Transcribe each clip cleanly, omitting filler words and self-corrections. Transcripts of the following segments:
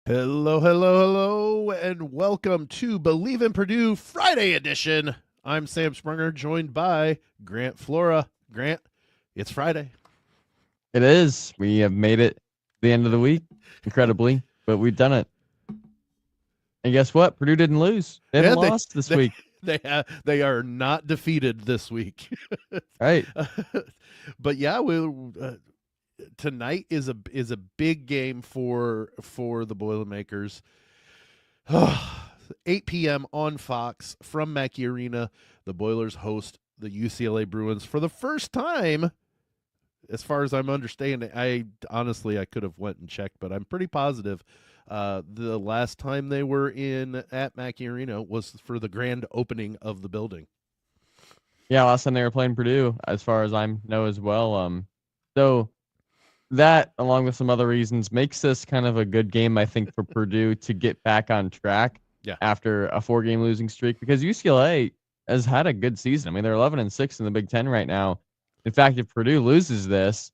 Hello, hello, hello, and welcome to Believe in Purdue Friday edition. I'm Sam Sprunger, joined by Grant Flora. Grant, it's Friday. It is. We have made it to the end of the week, incredibly, but we've done it. And guess what? Purdue didn't lose. They haven't Yeah, lost this they week. they are not defeated this week. Right. But yeah, tonight is a big game for the Boilermakers. 8 p.m. on Fox from Mackey Arena. The Boilers host the UCLA Bruins for the first time. As far as I'm understanding, I could have went and checked, but I'm pretty positive the last time they were in at Mackey Arena was for the grand opening of the building. Yeah, last time they were playing Purdue, as far as I know as well. So that, along with some other reasons, makes this kind of a good game, I think, for Purdue to get back on track Yeah. after a 4-game losing streak, because UCLA has had a good season. I mean, they're 11-6 in the Big Ten right now. In fact, if Purdue loses this,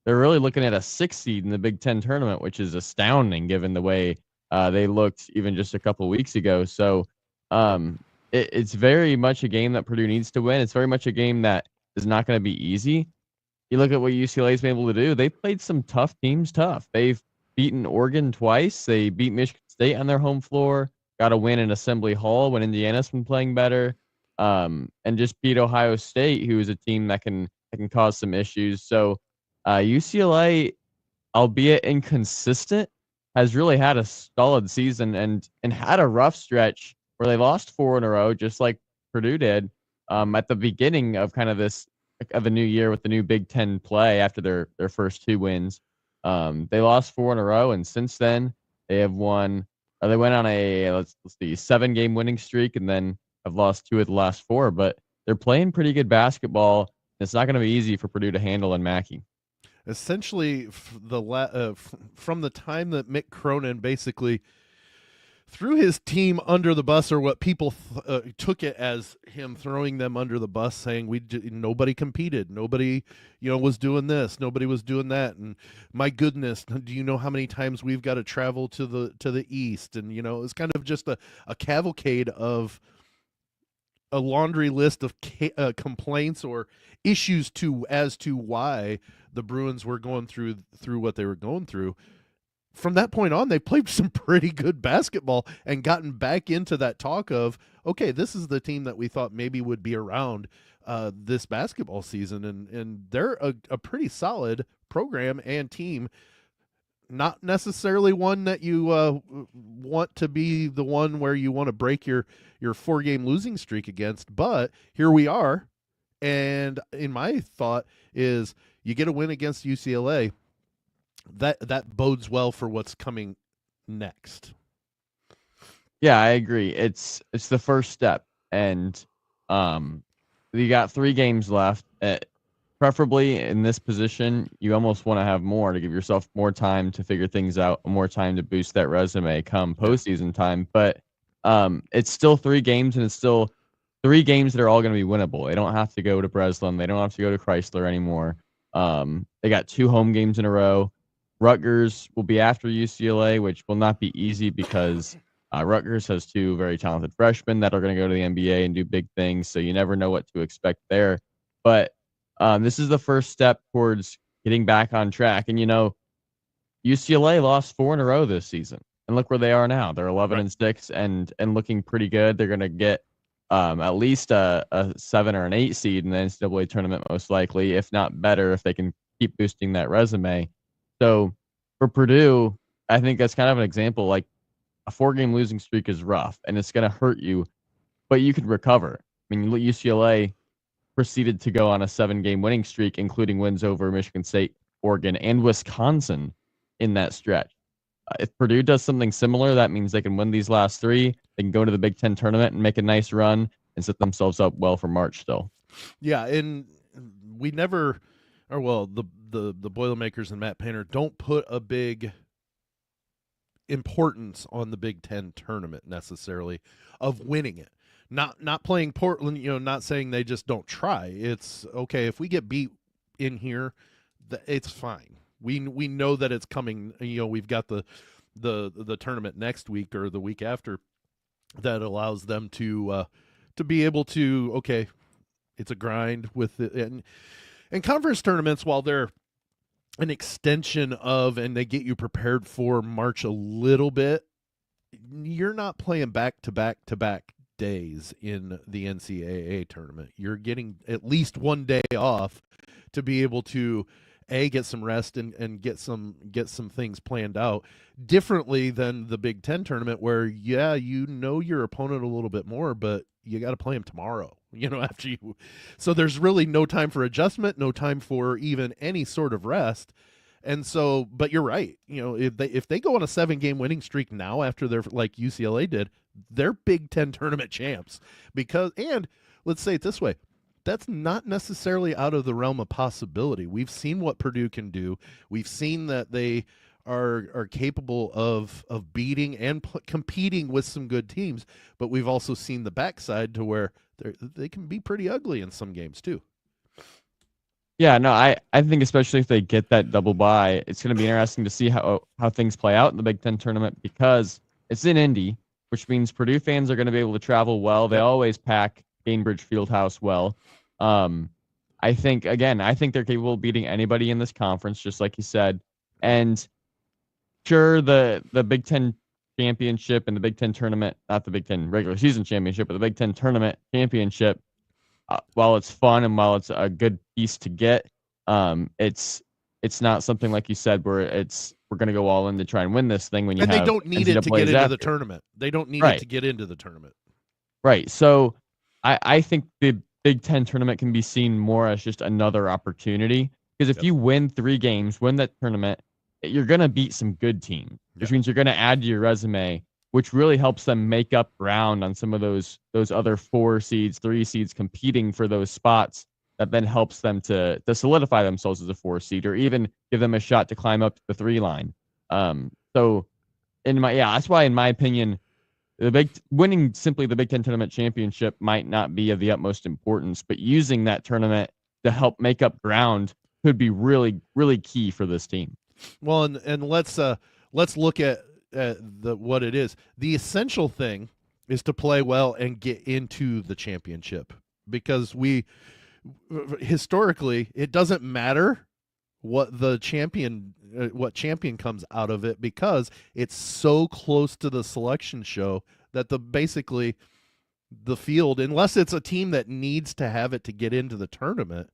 they're really looking at a 6 seed in the Big Ten tournament, which is astounding given the way they looked even just a couple weeks ago. So it's very much a game that Purdue needs to win. It's very much a game that is not going to be easy. You look at what UCLA's been able to do. They played some tough teams tough. They've beaten Oregon twice. They beat Michigan State on their home floor, got a win in Assembly Hall when Indiana's been playing better, and just beat Ohio State, who is a team that can cause some issues. So UCLA, albeit inconsistent, has really had a solid season and had a rough stretch where they lost 4 in a row, just like Purdue did at the beginning of kind of this of the new year with the new Big Ten play after their first 2 wins. They lost 4 in a row, and since then they have won. They went on a let's see 7-game winning streak, and then have lost 2 of the last 4. But they're playing pretty good basketball. It's not going to be easy for Purdue to handle in Mackey. Essentially, from the time that Mick Cronin basically threw his team under the bus, or what people took it as him throwing them under the bus, saying nobody competed, nobody was doing this, nobody was doing that, and my goodness, do you know how many times we've got to travel to the east? And it's kind of just a cavalcade of a laundry list of complaints or issues as to why the Bruins were going through what they were going through. From that point on, they played some pretty good basketball and gotten back into that talk of, okay, this is the team that we thought maybe would be around this basketball season, and they're a pretty solid program and team. Not necessarily one that you want to be the one where you want to break your 4-game losing streak against, but here we are. And in my thought is, you get a win against UCLA, that bodes well for what's coming next. Yeah, I agree. It's the first step, and you got 3 games left. Preferably in this position, you almost want to have more to give yourself more time to figure things out, more time to boost that resume come postseason time. But it's still 3 games, and it's still 3 games that are all going to be winnable. They don't have to go to Breslin. They don't have to go to Chrysler anymore. They got 2 home games in a row. Rutgers will be after UCLA, which will not be easy because Rutgers has 2 very talented freshmen that are going to go to the NBA and do big things. So you never know what to expect there. But this is the first step towards getting back on track. And, UCLA lost 4 in a row this season. And look where they are now. They're 11-6 and looking pretty good. They're going to get at least a 7 or an 8 seed in the NCAA tournament, most likely, if not better, if they can keep boosting that resume. So for Purdue, I think that's kind of an example. Like, a 4-game losing streak is rough, and it's going to hurt you, but you could recover. I mean, UCLA proceeded to go on a 7-game winning streak, including wins over Michigan State, Oregon, and Wisconsin in that stretch. If Purdue does something similar, that means they can win these last 3. They can go to the Big Ten tournament and make a nice run and set themselves up well for March still. Yeah, and we never, or well, the Boilermakers and Matt Painter don't put a big importance on the Big Ten tournament necessarily of winning it. Not playing Portland, not saying they just don't try. It's okay if we get beat in here, it's fine. We know that it's coming. We've got the the tournament next week or the week after, that allows them to be able to, okay, it's a grind with it. And conference tournaments, while they're an extension of, and they get you prepared for March a little bit, you're not playing back to back to back days in the NCAA tournament. You're getting at least one day off to be able to get some rest and get some things planned out differently than the Big Ten tournament, where you know your opponent a little bit more, but you got to play them tomorrow. After you, so there's really no time for adjustment, no time for even any sort of rest. And so, but you're right. If they go on a 7-game winning streak now after they're like UCLA did, they're Big Ten tournament champs. And let's say it this way, that's not necessarily out of the realm of possibility. We've seen what Purdue can do. We've seen that they are capable of beating and competing with some good teams, but we've also seen the backside to where they can be pretty ugly in some games too. Yeah, no, I think especially if they get that double bye, it's going to be interesting to see how things play out in the Big Ten tournament, because it's in Indy, which means Purdue fans are going to be able to travel well. They always pack Gainbridge Fieldhouse well. I think they're capable of beating anybody in this conference, just like you said. And sure, the Big Ten championship and the Big Ten tournament, not the Big Ten regular season championship, but the Big Ten tournament championship, while it's fun and while it's a good piece to get, it's not something like you said where we're going to go all in to try and win this thing when they don't need it to get into the tournament. They don't need it to get into the tournament. Right. So I think the Big Ten tournament can be seen more as just another opportunity, because if you win 3 games, win that tournament, you're going to beat some good teams, which means you're going to add to your resume, which really helps them make up ground on some of those other 4 seeds, 3 seeds competing for those spots. That then helps them to solidify themselves as a 4 seed, or even give them a shot to climb up to the 3 line. So that's why, in my opinion, winning simply the Big Ten tournament championship might not be of the utmost importance, but using that tournament to help make up ground could be really, really key for this team. Well, and let's look at what it is. The essential thing is to play well and get into the championship, because historically it doesn't matter what champion comes out of it, because it's so close to the selection show that basically the field, unless it's a team that needs to have it to get into the tournament,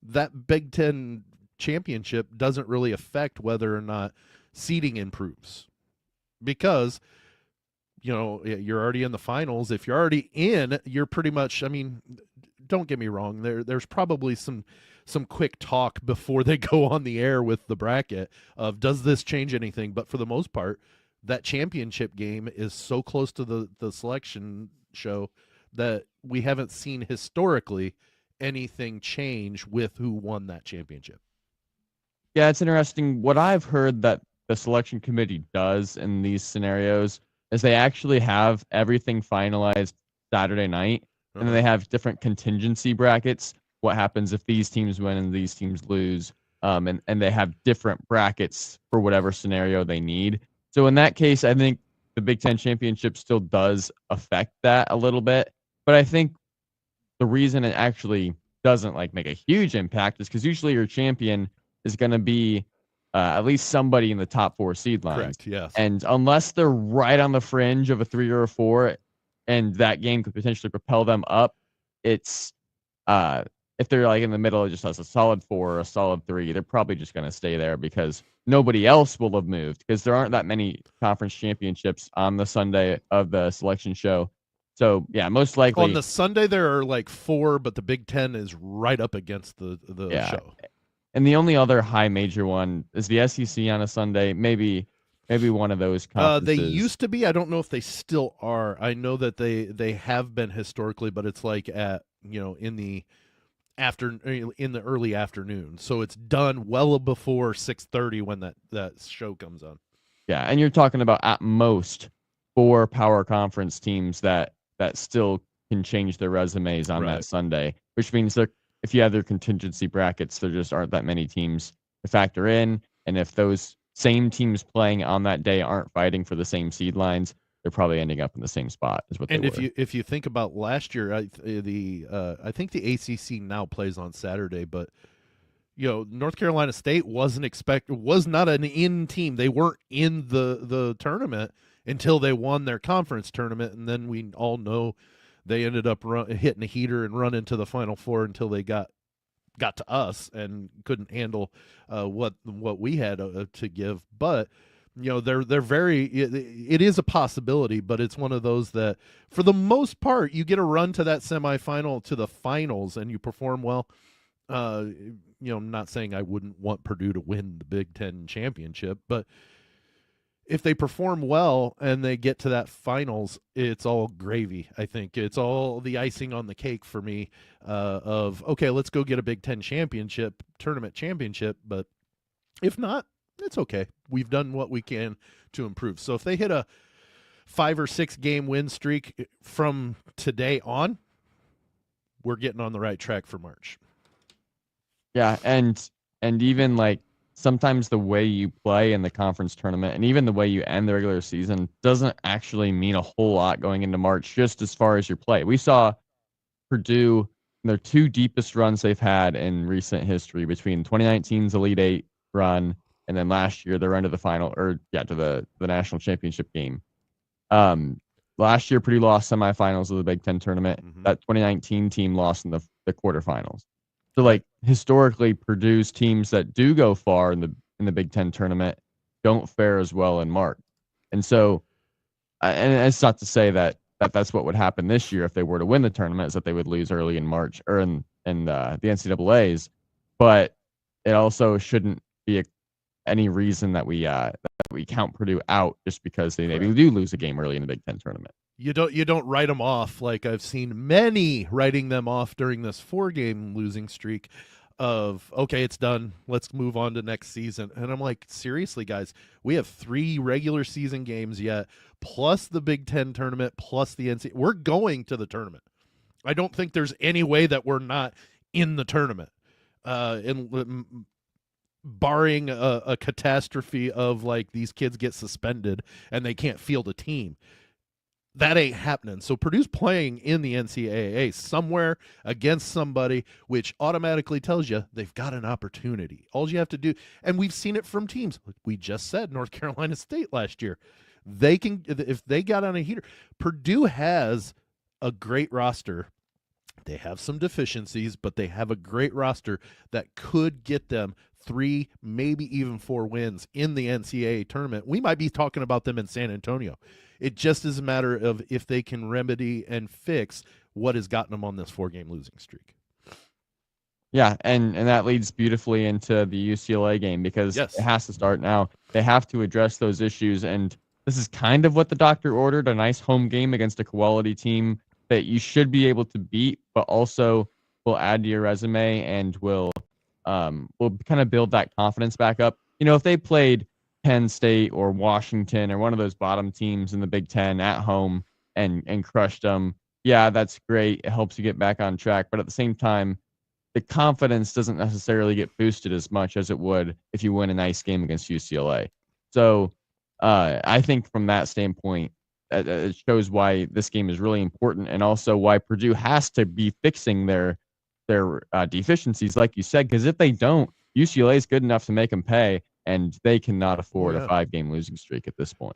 that Big Ten championship doesn't really affect whether or not seeding improves, because you're already in the finals. If you're already in, you're pretty much, don't get me wrong, there's probably some quick talk before they go on the air with the bracket of, does this change anything? But for the most part, that championship game is so close to the selection show that we haven't seen historically anything change with who won that championship. Yeah, it's interesting. What I've heard that the selection committee does in these scenarios is they actually have everything finalized Saturday night, and then they have different contingency brackets. What happens if these teams win and these teams lose? And they have different brackets for whatever scenario they need. So in that case, I think the Big Ten championship still does affect that a little bit. But I think the reason it actually doesn't make a huge impact is because usually your champion is going to be at least somebody in the top 4 seed lines. Correct, yes. And unless they're right on the fringe of a 3 or a 4, and that game could potentially propel them up, it's if they're in the middle, it just has a solid 4 or a solid 3, they're probably just going to stay there because nobody else will have moved, because there aren't that many conference championships on the Sunday of the selection show. So yeah, most likely on the Sunday there are 4, but the Big Ten is right up against the show. And the only other high major one is the SEC on a Sunday. Maybe one of those conferences. They used to be. I don't know if they still are. I know that they have been historically, but it's at in the early afternoon. So it's done well before 6:30 when that show comes on. Yeah, and you're talking about at most 4 power conference teams that still can change their resumes on that Sunday, which means if you have their contingency brackets, there just aren't that many teams to factor in. And if those same teams playing on that day aren't fighting for the same seed lines, they're probably ending up in the same spot as what And they were. if you think about last year, I think the ACC now plays on Saturday, but North Carolina State was not an in team. They weren't in the tournament until they won their conference tournament, and then we all know they ended up hitting a heater and run into the Final Four until they got to us and couldn't handle what we had to give. But they're very. It is a possibility, but it's one of those that, for the most part, you get a run to that semifinal, to the finals, and you perform well. I'm not saying I wouldn't want Purdue to win the Big Ten championship, but if they perform well and they get to that finals, it's all gravy. I think it's all the icing on the cake for me. Of okay, let's go get a Big Ten tournament championship. But if not, it's okay. We've done what we can to improve. So if they hit a 5 or 6 game win streak from today on, we're getting on the right track for March. Yeah, and even like sometimes the way you play in the conference tournament and even the way you end the regular season doesn't actually mean a whole lot going into March, just as far as your play. We saw Purdue in their 2 deepest runs they've had in recent history, between 2019's Elite Eight run and then last year their run to the final, or to the national championship game. Last year Purdue lost semifinals of the Big Ten tournament. Mm-hmm. That 2019 team lost in the quarterfinals. So like historically, Purdue's teams that do go far in the Big Ten tournament don't fare as well in March. And so, and it's not to say that that's what would happen this year if they were to win the tournament, is that they would lose early in March or in the NCAA's. But it also shouldn't be any reason that we count Purdue out just because they maybe do lose a game early in the Big Ten tournament. You don't write them off like I've seen many writing them off during this 4-game losing streak of, okay, it's done, let's move on to next season. And I'm like, seriously, guys, we have 3 regular season games yet, plus the Big Ten tournament, plus the NCAA. We're going to the tournament. I don't think there's any way that we're not in the tournament. And barring a catastrophe of like these kids get suspended and they can't field a team, that ain't happening. So Purdue's playing in the NCAA somewhere against somebody, which automatically tells you they've got an opportunity. All you have to do, and we've seen it from teams. We just said North Carolina State last year. They can, if they got on a heater. Purdue has a great roster. They have some deficiencies, but they have a great roster that could get them 3, maybe even 4 wins in the NCAA tournament. We might be talking about them in San Antonio. It just is a matter of if they can remedy and fix what has gotten them on this 4-game losing streak. Yeah, and that leads beautifully into the UCLA game, because it has to start now. They have to address those issues, and this is kind of what the doctor ordered, a nice home game against a quality team that you should be able to beat, but also will add to your resume and will kind of build that confidence back up. If they played Penn State or Washington or one of those bottom teams in the Big Ten at home and crushed them, yeah, that's great. It helps you get back on track. But at the same time, the confidence doesn't necessarily get boosted as much as it would if you win a nice game against UCLA. So I think from that standpoint, it shows why this game is really important, and also why Purdue has to be fixing their deficiencies, like you said, because if they don't, UCLA is good enough to make them pay, and they cannot afford a 5-game losing streak at this point.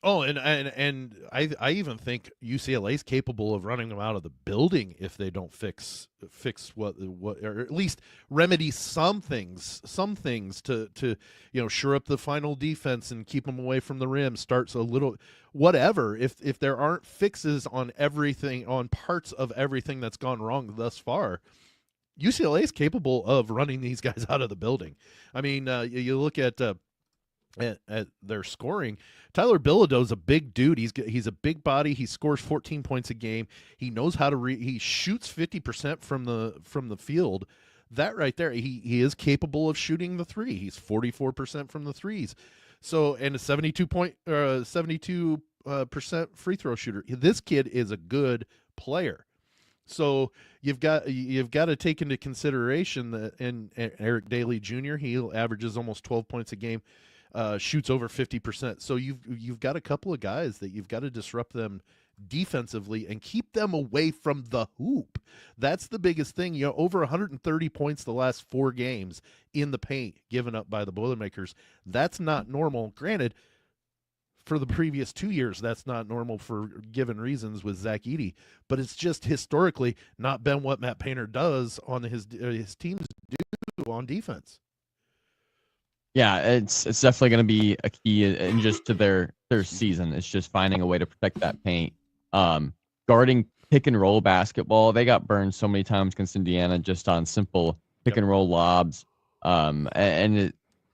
Oh, and I even think UCLA is capable of running them out of the building if they don't fix what or at least remedy some things to shore up the final defense and keep them away from the rim. Starts a little whatever. If there aren't fixes on everything, on parts of everything that's gone wrong thus far, UCLA is capable of running these guys out of the building. I mean, you look at their scoring. Tyler Bilodeau's a big dude. He's a big body. He scores 14 points a game. He knows how to he shoots 50% from the field. That right there, he is capable of shooting the 3. He's 44% from the 3s. So, and a 72% free throw shooter. This kid is a good player. So you've got to take into consideration that, and Eric Daly Jr., he averages almost 12 points a game. shoots over 50%. So you've got a couple of guys that you've got to disrupt them defensively and keep them away from the hoop. That's the biggest thing. Over 130 points the last 4 games in the paint given up by the Boilermakers. That's not normal. Granted, for the previous 2 years, that's not normal for given reasons with Zach Edey, but it's just historically not been what Matt Painter does on his teams do on defense. Yeah, it's definitely going to be a key in just to their season. It's just finding a way to protect that paint. Guarding pick and roll basketball, they got burned so many times against Indiana just on simple pick and roll lobs.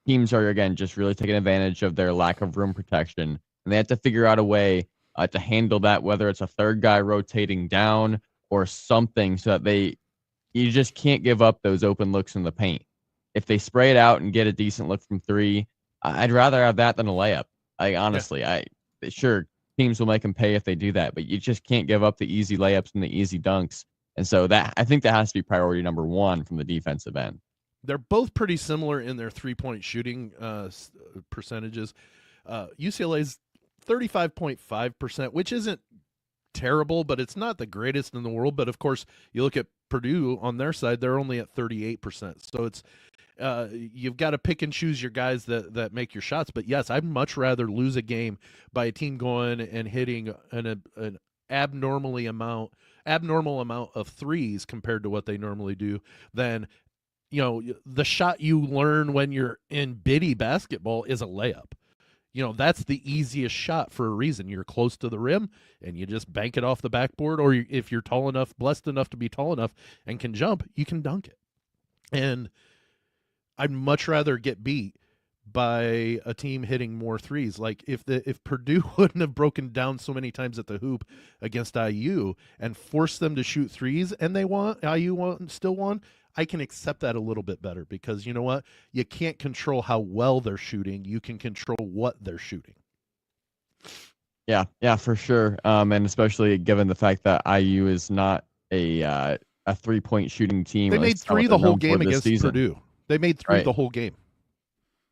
Teams are, again, just really taking advantage of their lack of rim protection, and they have to figure out a way to handle that, whether it's a third guy rotating down or something, so that you just can't give up those open looks in the paint. If they spray it out and get a decent look from 3, I'd rather have that than a layup. Honestly, sure, teams will make them pay if they do that, but you just can't give up the easy layups and the easy dunks. And so I think that has to be priority number 1 from the defensive end. They're both pretty similar in their 3-point shooting percentages. UCLA's 35.5%, which isn't terrible, but it's not the greatest in the world. But of course, you look at Purdue on their side, they're only at 38%. So it's you've got to pick and choose your guys that make your shots. But yes, I'd much rather lose a game by a team going and hitting an abnormal amount of threes compared to what they normally do than the shot you learn when you're in biddy basketball is a layup. That's the easiest shot for a reason. You're close to the rim and you just bank it off the backboard, or if you're tall enough, blessed enough to be tall enough and can jump, you can dunk it. And I'd much rather get beat by a team hitting more threes. Like if Purdue wouldn't have broken down so many times at the hoop against IU and forced them to shoot threes and IU still won, I can accept that a little bit better, because you know what? You can't control how well they're shooting. You can control what they're shooting. Yeah, for sure. And especially given the fact that IU is not a 3-point shooting team. They made 3 the whole game against Purdue. They made 3 the whole game.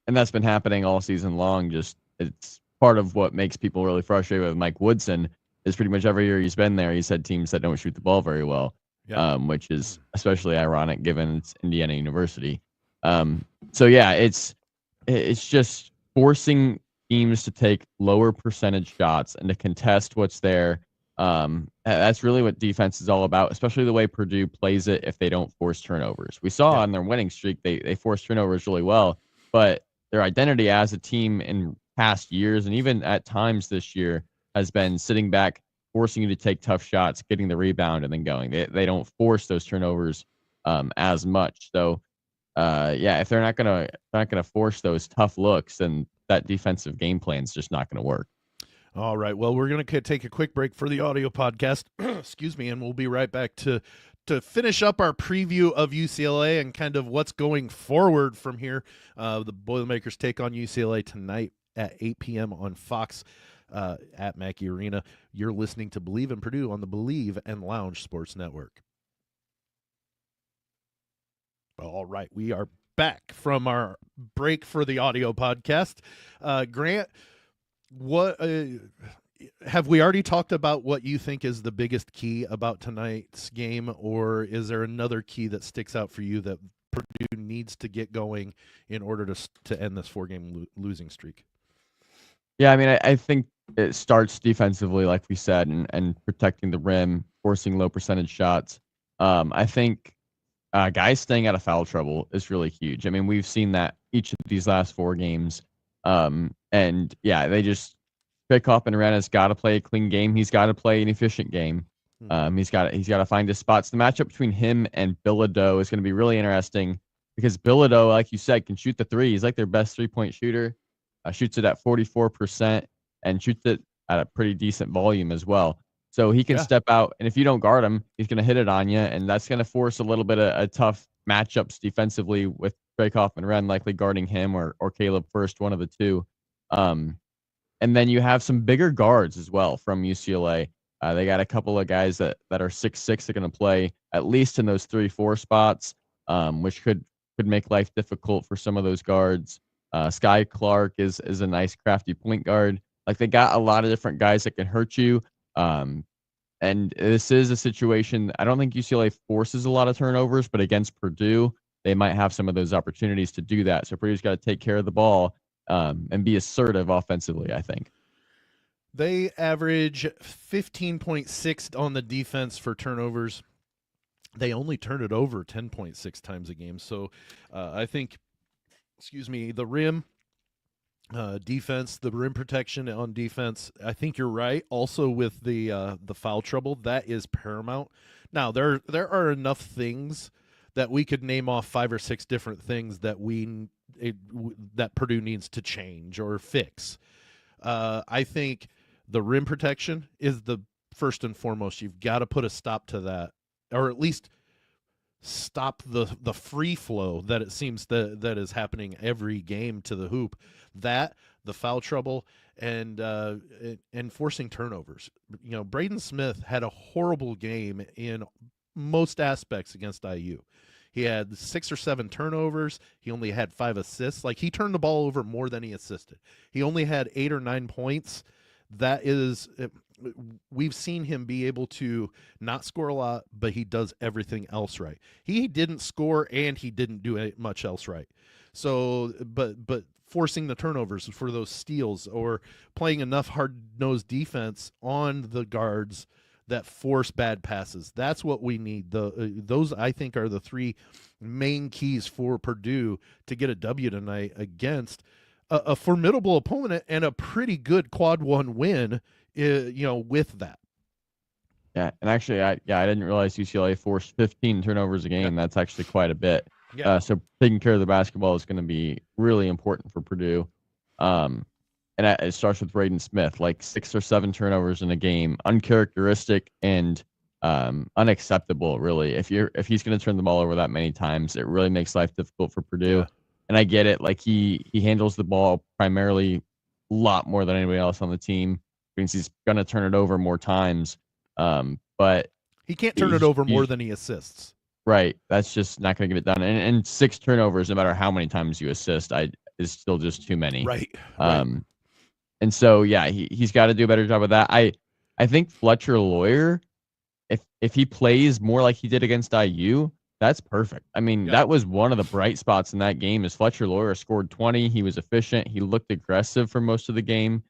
And that's been happening all season long. Just it's part of what makes people really frustrated with Mike Woodson is pretty much every year he's been there, he's had teams that don't shoot the ball very well. Yeah. Which is especially ironic given it's Indiana University. So yeah, it's just forcing teams to take lower percentage shots and to contest what's there. That's really what defense is all about, especially the way Purdue plays it if they don't force turnovers. We saw on their winning streak, they forced turnovers really well, but their identity as a team in past years and even at times this year has been sitting back, forcing you to take tough shots, getting the rebound, and then going. They don't force those turnovers as much. So, if they're not gonna force those tough looks, then that defensive game plan is just not going to work. All right. Well, we're going to take a quick break for the audio podcast. Excuse me, and we'll be right back to finish up our preview of UCLA and kind of what's going forward from here. The Boilermakers take on UCLA tonight at 8 p.m. on Fox. At Mackey Arena. You're listening to Believe in Purdue on the Believe and Lounge Sports Network. All right, we are back from our break for the audio podcast. Grant, what have we already talked about what you think is the biggest key about tonight's game, or is there another key that sticks out for you that Purdue needs to get going in order to end this 4-game losing streak? Yeah, I mean, I think it starts defensively, like we said, and protecting the rim, forcing low percentage shots. I think guys staying out of foul trouble is really huge. I mean, we've seen that each of these last 4 games. And yeah, they just Pickoff and Wren has got to play a clean game. He's got to play an efficient game. He's got to find his spots. The matchup between him and Bilodeau is going to be really interesting because Bilodeau, like you said, can shoot the 3. He's like their best 3-point shooter. Shoots it at 44% and shoots it at a pretty decent volume as well. So he can step out, and if you don't guard him, he's going to hit it on you, and that's going to force a little bit of a tough matchups defensively with Pickoff and Wren likely guarding him or Caleb First, one of the two. And then you have some bigger guards as well from UCLA. They got a couple of guys that are 6'6" that are going to play at least in those 3-4 spots, which could make life difficult for some of those guards. Sky Clark is a nice crafty point guard. Like they got a lot of different guys that can hurt you. And this is a situation. I don't think UCLA forces a lot of turnovers, but against Purdue, they might have some of those opportunities to do that. So Purdue's got to take care of the ball and be assertive offensively, I think. They average 15.6 on the defense for turnovers. They only turn it over 10.6 times a game. So I think, the rim defense, the rim protection on defense, I think you're right. Also with the foul trouble, that is paramount. Now there are enough things that we could name off 5 or 6 different things that that Purdue needs to change or fix. I think the rim protection is the first and foremost. You've got to put a stop to that, or at least stop the free flow that it seems that is happening every game to the hoop. That, the foul trouble, and forcing turnovers. Braden Smith had a horrible game in most aspects against IU. He had 6 or 7 turnovers. He only had 5 assists. Like, he turned the ball over more than he assisted. He only had 8 or 9 points. We've seen him be able to not score a lot, but he does everything else right. He didn't score and he didn't do much else right. So, but forcing the turnovers for those steals or playing enough hard-nosed defense on the guards that force bad passes. That's what we need. Those, I think, are the 3 main keys for Purdue to get a W tonight against a formidable opponent and a pretty good quad 1 win, with that. Yeah, and actually, I didn't realize UCLA forced 15 turnovers a game. Yeah. That's actually quite a bit. Yeah. So taking care of the basketball is going to be really important for Purdue. And it starts with Braden Smith, like 6 or 7 turnovers in a game, uncharacteristic and unacceptable. Really, if he's going to turn the ball over that many times, it really makes life difficult for Purdue. Yeah. And I get it. Like he handles the ball primarily a lot more than anybody else on the team. Means he's going to turn it over more times. But he can't turn it over more than he assists. Right. That's just not going to get it done. And 6 turnovers, no matter how many times you assist, is still just too many. Right. And so, yeah, he's got to do a better job of that. I think Fletcher Lawyer, if he plays more like he did against IU, that's perfect. I mean, that was one of the bright spots in that game is Fletcher Lawyer scored 20. He was efficient. He looked aggressive for most of the game.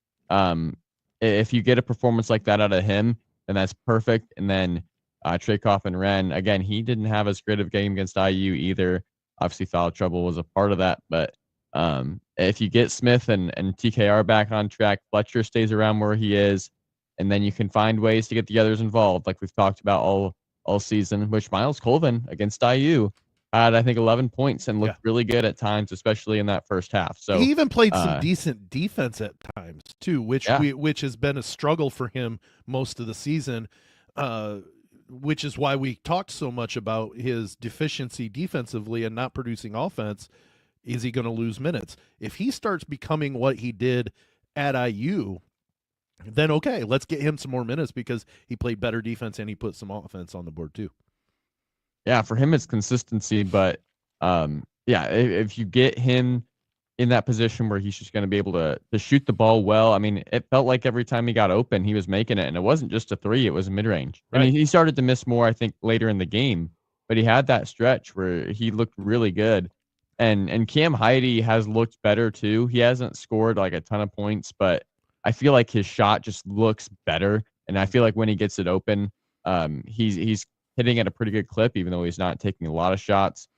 If you get a performance like that out of him, then that's perfect. And then Trakoff and Wren, again, he didn't have as great of a game against IU either. Obviously, foul trouble was a part of that. But if you get Smith and TKR back on track, Fletcher stays around where he is, and then you can find ways to get the others involved, like we've talked about all season, which Miles Colvin against IU had, I think, 11 points and looked really good at times, especially in that first half. So he even played some decent defense at times too, which has been a struggle for him most of the season, which is why we talked so much about his deficiency defensively and not producing offense. Is he going to lose minutes? If he starts becoming what he did at IU, then okay, let's get him some more minutes because he played better defense and he put some offense on the board too. Yeah, for him it's consistency, but if you get him in that position where he's just going to be able to shoot the ball well, I mean, it felt like every time he got open, he was making it, and it wasn't just a 3, it was a mid-range. Right. I mean, he started to miss more, I think, later in the game, but he had that stretch where he looked really good. And Cam Heide has looked better too. He hasn't scored like a ton of points, but I feel like his shot just looks better. And I feel like when he gets it open, he's hitting at a pretty good clip, even though he's not taking a lot of shots.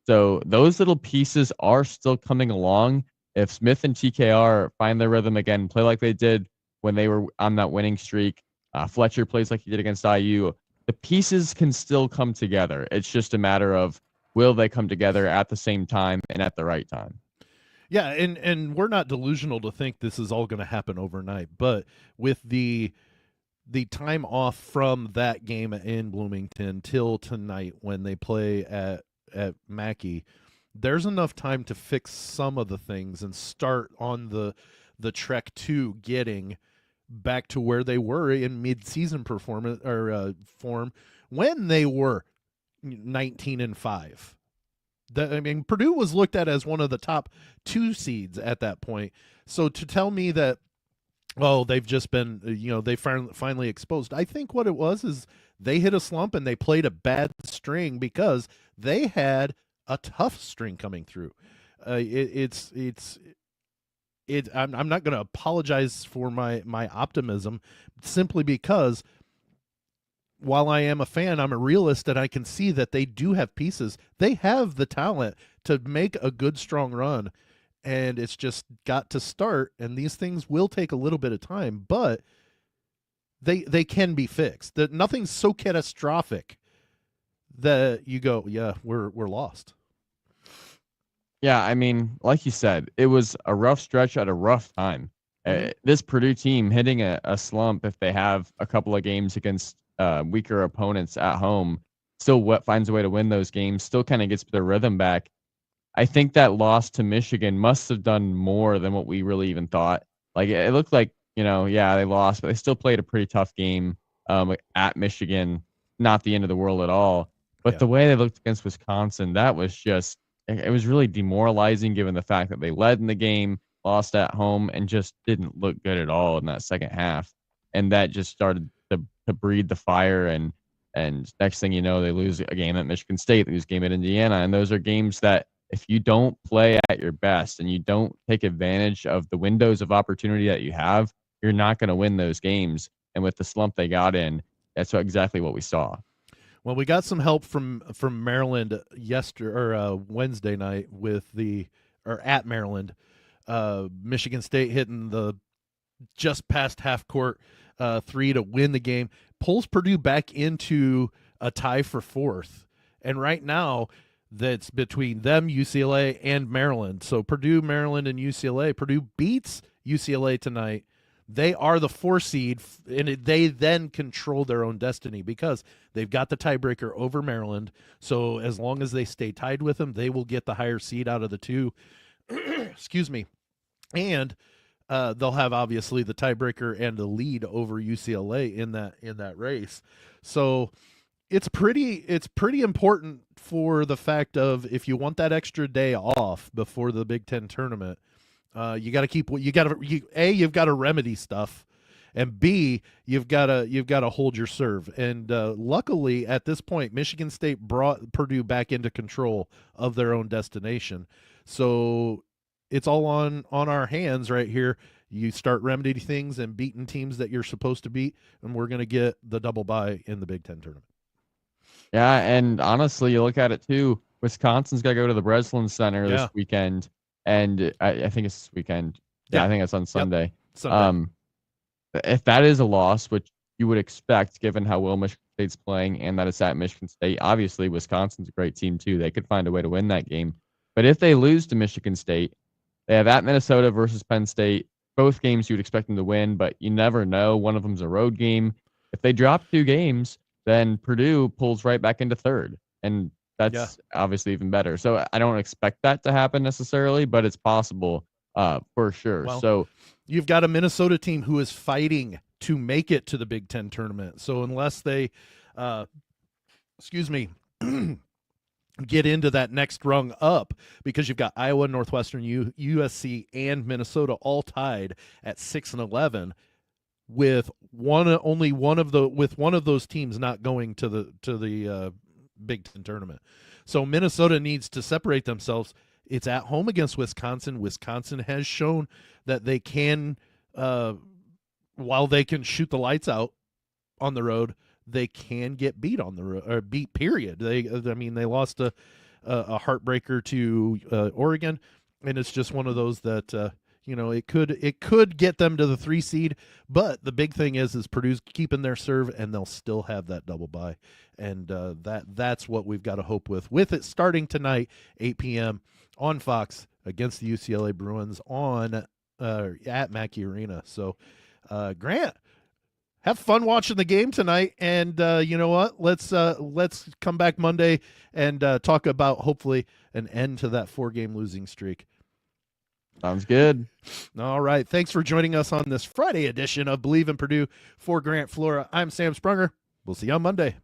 So those little pieces are still coming along. If Smith and TKR find their rhythm again, play like they did when they were on that winning streak, Fletcher plays like he did against IU, the pieces can still come together. It's just a matter of will they come together at the same time and at the right time. Yeah, and we're not delusional to think this is all going to happen overnight, but with the time off from that game in Bloomington till tonight when they play at Mackey, there's enough time to fix some of the things and start on the trek to getting back to where they were in mid-season performance or form when they were 19-5. I mean, Purdue was looked at as one of the top 2 seeds at that point. So to tell me that, oh, they've just been, they finally exposed. I think what it was is they hit a slump and they played a bad string because they had a tough string coming through. I'm not going to apologize for my optimism, simply because while I am a fan, I'm a realist, and I can see that they do have pieces. They have the talent to make a good, strong run, and it's just got to start. And these things will take a little bit of time, but they can be fixed. That nothing's so catastrophic that you go, yeah, we're lost. Yeah, I mean, like you said, it was a rough stretch at a rough time. This Purdue team hitting a slump, if they have a couple of games against weaker opponents at home, still finds a way to win those games, still kind of gets their rhythm back. I think that loss to Michigan must have done more than what we really even thought. Like, it looked like, yeah, they lost, but they still played a pretty tough game at Michigan. Not the end of the world at all. But the way they looked against Wisconsin, that was just, it was really demoralizing, given the fact that they led in the game, lost at home, and just didn't look good at all in that second half. And that just started to breed the fire. And next thing you know, they lose a game at Michigan State, lose a game at Indiana. And those are games that, if you don't play at your best and you don't take advantage of the windows of opportunity that you have, you're not going to win those games. And with the slump they got in, that's exactly what we saw. Well, we got some help from Maryland Wednesday night at Maryland. Michigan State hitting the just past half court 3 to win the game, pulls Purdue back into a tie for 4th. And right now, that's between them, UCLA, and Maryland. So Purdue, Maryland, and UCLA. Purdue beats UCLA tonight. They are the 4 seed, and they then control their own destiny because they've got the tiebreaker over Maryland. So as long as they stay tied with them, they will get the higher seed out of the 2. Excuse me. And they'll have obviously the tiebreaker and the lead over UCLA in that race. So it's pretty important for the fact of, if you want that extra day off before the Big Ten tournament, you got to keep what you've got to remedy stuff, and B, you've got to hold your serve. And luckily at this point, Michigan State brought Purdue back into control of their own destination. So it's all on our hands right here. You start remedying things and beating teams that you're supposed to beat, and we're going to get the double bye in the Big Ten tournament. Yeah, and honestly, you look at it too, Wisconsin's got to go to the Breslin Center this weekend, and I think it's this weekend. Yeah, I think it's on Sunday. Yep. Sunday. If that is a loss, which you would expect given how well Michigan State's playing and that it's at Michigan State, obviously Wisconsin's a great team too. They could find a way to win that game. But if they lose to Michigan State, they have at Minnesota versus Penn State. Both games you would expect them to win, but you never know. One of them's a road game. If they drop 2 games, then Purdue pulls right back into 3rd. And that's obviously even better. So I don't expect that to happen necessarily, but it's possible for sure. Well, so you've got a Minnesota team who is fighting to make it to the Big Ten tournament. So unless they, get into that next rung up, because you've got Iowa, Northwestern, USC, and Minnesota all tied at 6 and 11. With one of those teams not going to the Big Ten tournament. So Minnesota needs to separate themselves. It's at home against Wisconsin. Wisconsin has shown that they can, while they can shoot the lights out on the road, they can get beat on the road, or beat, period. They lost a heartbreaker to Oregon, and it's just one of those that it could get them to the 3 seed, but the big thing is Purdue's keeping their serve, and they'll still have that double bye, and that's what we've got to hope with it starting tonight, 8 p.m. on Fox against the UCLA Bruins on at Mackey Arena. So, Grant, have fun watching the game tonight, and you know what? Let's come back Monday and talk about hopefully an end to that 4-game losing streak. Sounds good. All right. Thanks for joining us on this Friday edition of Believe in Purdue. For Grant Flora, I'm Sam Sprunger. We'll see you on Monday.